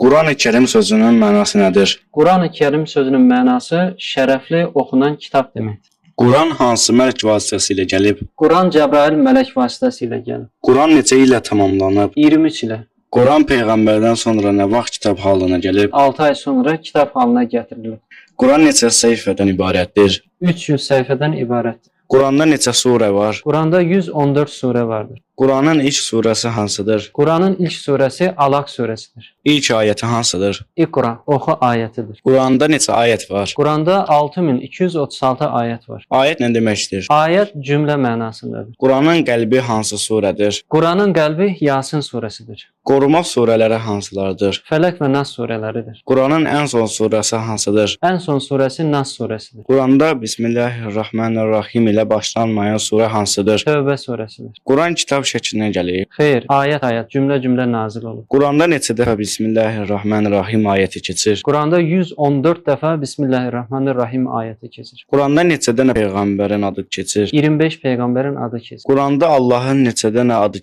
Quran-ı Kərim sözünün mənası nədir? Quran-ı Kərim sözünün mənası şərəfli oxunan kitab deməkdir. Quran hansı mələk vasitəsilə gəlib? Quran Cəbrail mələk vasitəsilə gəlib. Quran neçə ilə tamamlanıb? 23 ilə. Quran peyğəmbərdən sonra nə vaxt kitab halına gəlib? 6 ay sonra kitab halına gətirilib. Quran neçə səhifədən ibarətdir? 300 səhifədən ibarətdir. Quranda neçə surə var? Quranda 114 surə vardır. Quranın ilk surəsi hansıdır? Quranın ilk surəsi Alaq surəsidir. İlk ayəti hansıdır? İqra, oxu ayətidir. Quranda neçə ayət var? Quranda 6236 ayət var. Ayət nə deməkdir? Ayət cümlə mənasındadır. Quranın qəlbi hansı surədir? Quranın qəlbi Yasin surəsidir. Qoruma surələri hansılardır? Fələq və Nas surələridir. Quranın ən son surəsi hansıdır? Ən son surəsi Nas surəsidir. Quranda Bismillahirrahmanirrahim ilə başlanmayan surə hansıdır? Tövbə surəsidir. Quran kitab şəklinə gəlib. Xeyr, ayət-ayət, cümlə-cümlə nazil olub. Quranda neçə dəfə Bismillahirrahmanirrahim ayəti keçir? Quranda 114 dəfə Bismillahirrahmanirrahim ayəti keçir. Quranda neçə dənə peyğəmbərin adı keçir? 25 peyğəmbərin adı keçir. Quranda Allahın neçə dənə adı